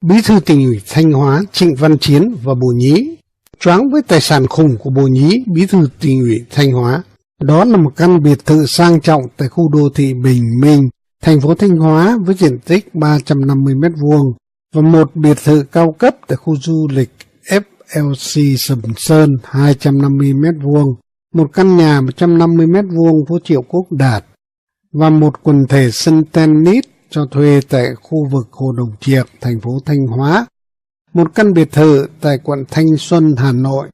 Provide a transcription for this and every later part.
Bí thư tỉnh ủy Thanh Hóa Trịnh Văn Chiến và Bồ Nhí. Choáng với tài sản khủng của Bồ Nhí, bí thư tỉnh ủy Thanh Hóa. Đó là một căn biệt thự sang trọng tại khu đô thị Bình Minh, thành phố Thanh Hóa với diện tích 350 m² và một biệt thự cao cấp tại khu du lịch FLC Sầm Sơn 250 m², một căn nhà 150 m² phố Triệu Quốc Đạt và một quần thể sân tennis cho thuê tại khu vực Hồ Đồng Chiạc, thành phố Thanh Hóa, một căn biệt thự tại quận Thanh Xuân, Hà Nội,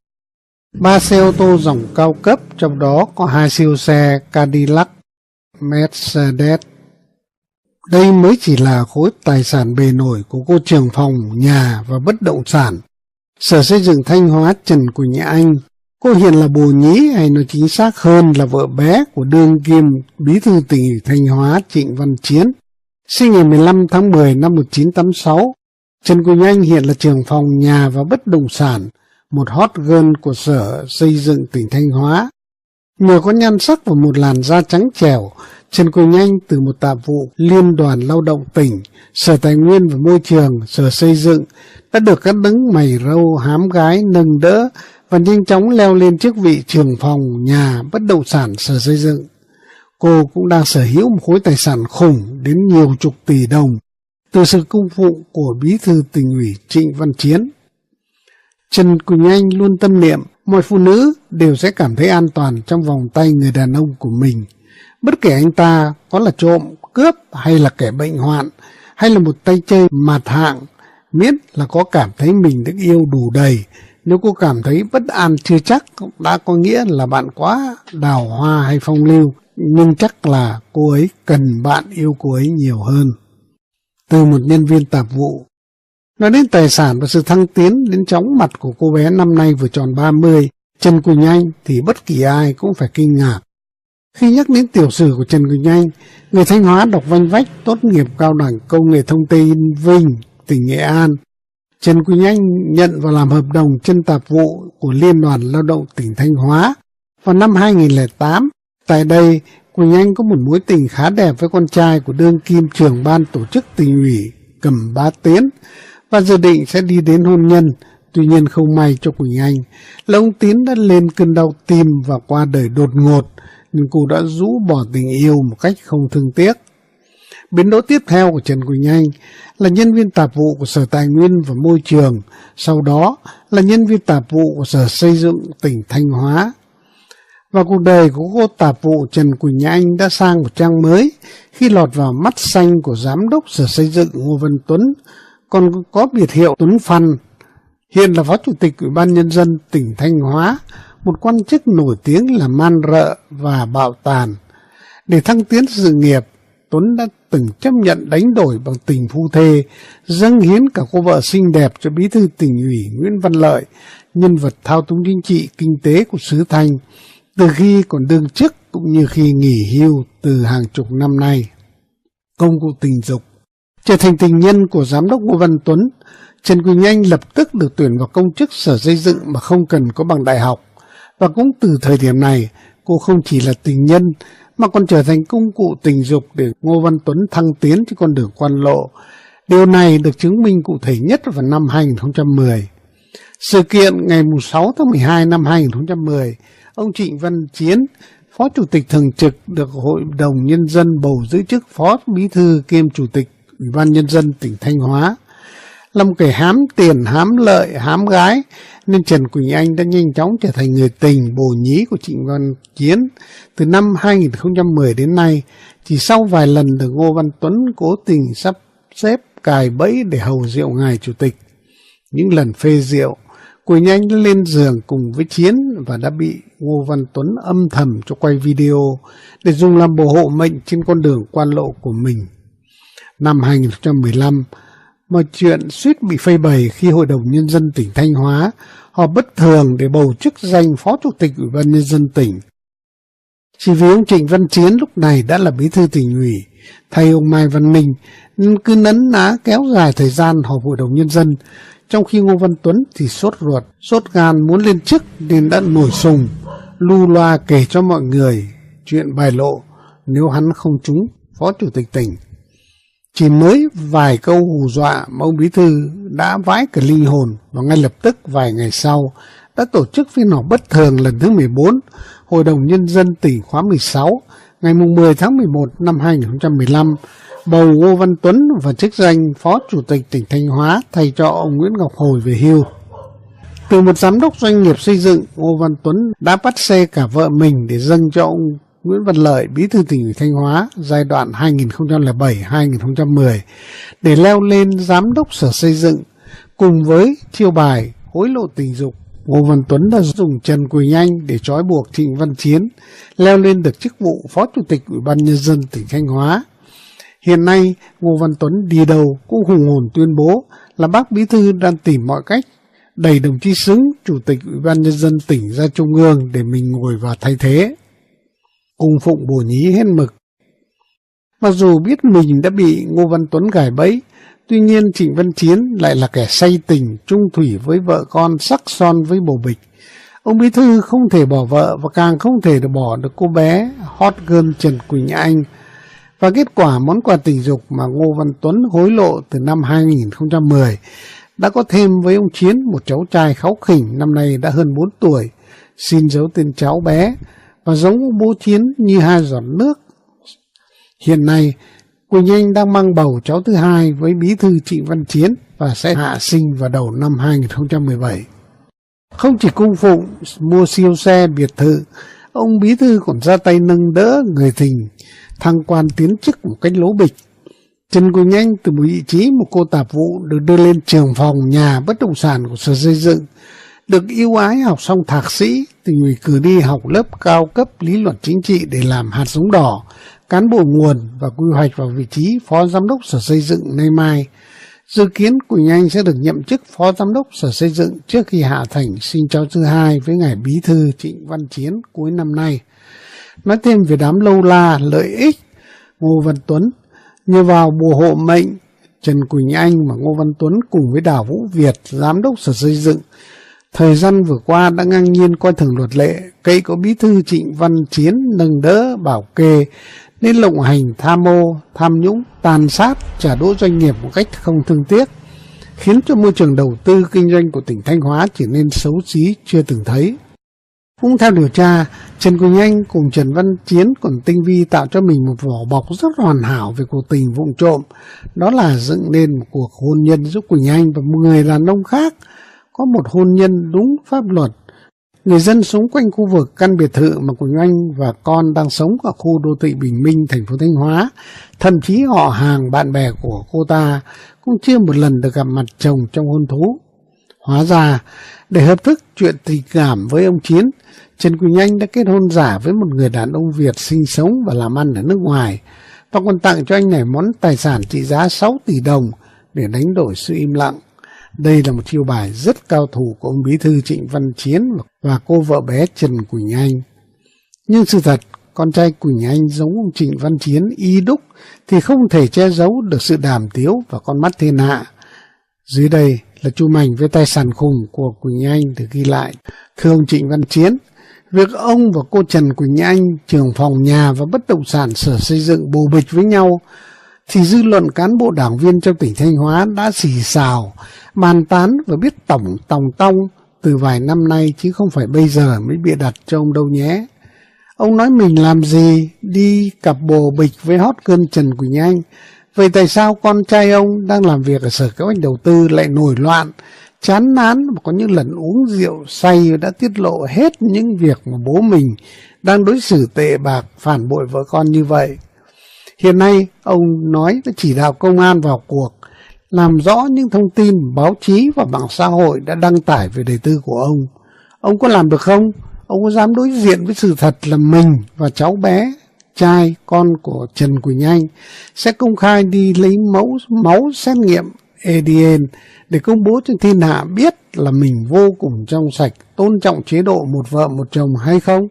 3 xe ô tô dòng cao cấp, trong đó có 2 siêu xe Cadillac, Mercedes. Đây mới chỉ là khối tài sản bề nổi của cô trưởng phòng nhà và bất động sản Sở Xây dựng Thanh Hóa Trần Quỳnh Anh. Cô hiện là Bồ Nhí, hay nói chính xác hơn là vợ bé của đương kim bí thư tỉnh ủy Thanh Hóa Trịnh Văn Chiến, sinh ngày 15 tháng 10 năm 1986. Trần Quỳnh Anh hiện là trưởng phòng nhà và bất động sản, một hot girl của Sở Xây dựng tỉnh Thanh Hóa. Nhờ có nhan sắc và một làn da trắng trẻo, Trần Quỳnh Anh từ một tạp vụ Liên đoàn Lao động tỉnh, Sở Tài nguyên và Môi trường, Sở Xây dựng đã được các đấng mày râu hám gái nâng đỡ và nhanh chóng leo lên chức vị trưởng phòng nhà bất động sản Sở Xây dựng. Cô cũng đang sở hữu một khối tài sản khủng đến nhiều chục tỷ đồng từ sự cung phụng của bí thư tỉnh ủy Trịnh Văn Chiến. Trần Quỳnh Anh luôn tâm niệm mọi phụ nữ đều sẽ cảm thấy an toàn trong vòng tay người đàn ông của mình. Bất kể anh ta có là trộm, cướp hay là kẻ bệnh hoạn hay là một tay chơi mạt hạng, miễn là có cảm thấy mình được yêu đủ đầy. Nếu cô cảm thấy bất an chưa chắc đã có nghĩa là bạn quá đào hoa hay phong lưu, nhưng chắc là cô ấy cần bạn yêu cô ấy nhiều hơn. Từ một nhân viên tạp vụ, nói đến tài sản và sự thăng tiến đến chóng mặt của cô bé năm nay vừa tròn 30, Trần Quỳnh Anh, thì bất kỳ ai cũng phải kinh ngạc. Khi nhắc đến tiểu sử của Trần Quỳnh Anh, người Thanh Hóa đọc vanh vách tốt nghiệp cao đẳng công nghệ thông tin Vinh, tỉnh Nghệ An. Trần Quỳnh Anh nhận và làm hợp đồng chân tạp vụ của Liên đoàn Lao động tỉnh Thanh Hóa vào năm 2008. Tại đây, Quỳnh Anh có một mối tình khá đẹp với con trai của đương kim trưởng ban tổ chức tỉnh ủy Cẩm Bá Tiến và dự định sẽ đi đến hôn nhân. Tuy nhiên không may cho Quỳnh Anh là ông Tiến đã lên cơn đau tim và qua đời đột ngột, nhưng cô đã rũ bỏ tình yêu một cách không thương tiếc. Biến đổi tiếp theo của Trần Quỳnh Anh là nhân viên tạp vụ của Sở Tài nguyên và Môi trường, sau đó là nhân viên tạp vụ của Sở Xây dựng tỉnh Thanh Hóa. Và cuộc đời của cô tạp vụ Trần Quỳnh Anh đã sang một trang mới khi lọt vào mắt xanh của Giám đốc Sở Xây dựng Ngô Văn Tuấn, còn có biệt hiệu Tuấn Phan. Hiện là Phó Chủ tịch Ủy ban Nhân dân tỉnh Thanh Hóa, một quan chức nổi tiếng là man rợ và bạo tàn. Để thăng tiến sự nghiệp, Tuấn đã từng chấp nhận đánh đổi bằng tình phu thê, dâng hiến cả cô vợ xinh đẹp cho bí thư tỉnh ủy Nguyễn Văn Lợi, nhân vật thao túng chính trị kinh tế của xứ Thanh, từ khi còn đương chức cũng như khi nghỉ hưu từ hàng chục năm nay. Công cụ tình dục. Trở thành tình nhân của Giám đốc Ngô Văn Tuấn, Trần Quỳnh Anh lập tức được tuyển vào công chức Sở Xây dựng mà không cần có bằng đại học. Và cũng từ thời điểm này, cô không chỉ là tình nhân mà còn trở thành công cụ tình dục để Ngô Văn Tuấn thăng tiến trên con đường quan lộ. Điều này được chứng minh cụ thể nhất vào năm 2010. Sự kiện ngày 6 tháng 12 năm 2010, ông Trịnh Văn Chiến, Phó Chủ tịch Thường trực được Hội đồng Nhân dân bầu giữ chức Phó Bí thư kiêm Chủ tịch Ủy ban Nhân dân tỉnh Thanh Hóa. Là một kẻ hám tiền, hám lợi, hám gái, nên Trần Quỳnh Anh đã nhanh chóng trở thành người tình Bồ Nhí của Trịnh Văn Chiến. Từ năm 2010 đến nay, chỉ sau vài lần được Ngô Văn Tuấn cố tình sắp xếp cài bẫy để hầu rượu ngài Chủ tịch. Những lần phê rượu, Quỳnh Anh đã lên giường cùng với Chiến và đã bị Ngô Văn Tuấn âm thầm cho quay video để dùng làm bổ hộ mệnh trên con đường quan lộ của mình. Năm 2015, mọi chuyện suýt bị phơi bày khi Hội đồng Nhân dân tỉnh Thanh Hóa họp bất thường để bầu chức danh Phó Chủ tịch Ủy ban Nhân dân tỉnh. Chỉ vì ông Trịnh Văn Chiến lúc này đã là bí thư tỉnh ủy, thay ông Mai Văn Minh, nên cứ nấn ná kéo dài thời gian họp Hội đồng Nhân dân, trong khi Ngô Văn Tuấn thì sốt ruột, sốt gan muốn lên chức nên đã nổi sùng, lu loa kể cho mọi người chuyện bài lộ nếu hắn không trúng Phó Chủ tịch tỉnh. Chỉ mới vài câu hù dọa mà ông bí thư đã vãi cả linh hồn, và ngay lập tức vài ngày sau đã tổ chức phiên họp bất thường lần thứ 14 Hội đồng Nhân dân tỉnh khóa 16 ngày 10 tháng 11 năm 2015, bầu Ngô Văn Tuấn vào chức danh Phó Chủ tịch tỉnh Thanh Hóa thay cho ông Nguyễn Ngọc Hồi về hưu. Từ một giám đốc doanh nghiệp xây dựng, Ngô Văn Tuấn đã bắt xe cả vợ mình để dâng cho ông Nguyễn Văn Lợi, Bí thư Tỉnh ủy Thanh Hóa giai đoạn 2007-2010 để leo lên giám đốc Sở Xây dựng. Cùng với chiêu bài hối lộ tình dục, Ngô Văn Tuấn đã dùng Trần Quỳnh Anh để trói buộc Trịnh Văn Chiến leo lên được chức vụ Phó Chủ tịch Ủy ban Nhân dân tỉnh Thanh Hóa. Hiện nay, Ngô Văn Tuấn đi đâu cũng hùng hồn tuyên bố là bác Bí thư đang tìm mọi cách đẩy đồng chí xứng Chủ tịch Ủy ban Nhân dân tỉnh ra Trung ương để mình ngồi vào thay thế. Cung phụng bổ nhí hết mực. Mặc dù biết mình đã bị Ngô Văn Tuấn gài bẫy, tuy nhiên Trịnh Văn Chiến lại là kẻ say tình, trung thủy với vợ con, sắc son với bồ bịch. Ông Bí thư không thể bỏ vợ và càng không thể bỏ được cô bé hot girl Trần Quỳnh Anh. Và kết quả món quà tình dục mà Ngô Văn Tuấn hối lộ từ năm 2010 đã có thêm với ông Chiến một cháu trai kháu khỉnh năm nay đã hơn 4 tuổi, xin giấu tên cháu bé và giống bố Chiến như hai giọt nước. Hiện nay, Quỳnh Anh đang mang bầu cháu thứ hai với Bí thư Trịnh Văn Chiến và sẽ hạ sinh vào đầu năm 2017. Không chỉ cung phụng mua siêu xe biệt thự, ông Bí thư còn ra tay nâng đỡ người tình thăng quan tiến chức một cách lố bịch. Trần Quỳnh Anh từ một vị trí một cô tạp vụ được đưa lên trưởng phòng nhà bất động sản của Sở Xây dựng, được ưu ái học xong thạc sĩ, Tỉnh ủy cử đi học lớp cao cấp lý luận chính trị để làm hạt giống đỏ, cán bộ nguồn và quy hoạch vào vị trí Phó Giám đốc Sở Xây dựng nay mai. Dự kiến Quỳnh Anh sẽ được nhậm chức Phó Giám đốc Sở Xây dựng trước khi hạ thành sinh cháu thứ hai với ngài Bí thư Trịnh Văn Chiến cuối năm nay. Nói thêm về đám lâu la lợi ích, Ngô Văn Tuấn nhờ vào bùa hộ mệnh Trần Quỳnh Anh mà Ngô Văn Tuấn cùng với Đào Vũ Việt, Giám đốc Sở Xây dựng, thời gian vừa qua đã ngang nhiên coi thường luật lệ, cây có Bí thư Trịnh Văn Chiến nâng đỡ bảo kê, nên lộng hành tham mô, tham nhũng, tàn sát, trả đũa doanh nghiệp một cách không thương tiếc, khiến cho môi trường đầu tư kinh doanh của tỉnh Thanh Hóa trở nên xấu xí chưa từng thấy. Cũng theo điều tra, Trần Quỳnh Anh cùng Trần Văn Chiến còn tinh vi tạo cho mình một vỏ bọc rất hoàn hảo về cuộc tình vụng trộm, đó là dựng nên một cuộc hôn nhân giúp Quỳnh Anh và một người đàn ông khác có một hôn nhân đúng pháp luật. Người dân sống quanh khu vực căn biệt thự mà Quỳnh Anh và con đang sống ở khu đô thị Bình Minh, thành phố Thanh Hóa, thậm chí họ hàng bạn bè của cô ta cũng chưa một lần được gặp mặt chồng trong hôn thú. Hóa ra, để hợp thức chuyện tình cảm với ông Chiến, Trần Quỳnh Anh đã kết hôn giả với một người đàn ông Việt sinh sống và làm ăn ở nước ngoài, và còn tặng cho anh này món tài sản trị giá 6 tỷ đồng để đánh đổi sự im lặng. Đây là một chiêu bài rất cao thủ của ông Bí thư Trịnh Văn Chiến và cô vợ bé Trần Quỳnh Anh. Nhưng sự thật, con trai Quỳnh Anh giống ông Trịnh Văn Chiến y đúc thì không thể che giấu được sự đàm tiếu và con mắt thiên hạ. Dưới đây là chùm ảnh với tài sản khủng của Quỳnh Anh được ghi lại. Thưa ông Trịnh Văn Chiến, việc ông và cô Trần Quỳnh Anh, trưởng phòng nhà và bất động sản Sở Xây dựng bồ bịch với nhau, thì dư luận cán bộ đảng viên trong tỉnh Thanh Hóa đã xì xào, bàn tán và biết tòng tong từ vài năm nay chứ không phải bây giờ mới bịa đặt cho ông đâu nhé. Ông nói mình làm gì đi cặp bồ bịch với hot girl Trần Quỳnh Anh, vậy tại sao con trai ông đang làm việc ở Sở Kế hoạch Đầu tư lại nổi loạn, chán ngán và có những lần uống rượu say đã tiết lộ hết những việc mà bố mình đang đối xử tệ bạc, phản bội vợ con như vậy? Hiện nay, ông nói đã chỉ đạo công an vào cuộc, làm rõ những thông tin báo chí và mạng xã hội đã đăng tải về đời tư của ông. Ông có làm được không? Ông có dám đối diện với sự thật là mình và cháu bé, trai, con của Trần Quỳnh Anh sẽ công khai đi lấy mẫu máu xét nghiệm ADN để công bố cho thiên hạ biết là mình vô cùng trong sạch, tôn trọng chế độ một vợ một chồng hay không?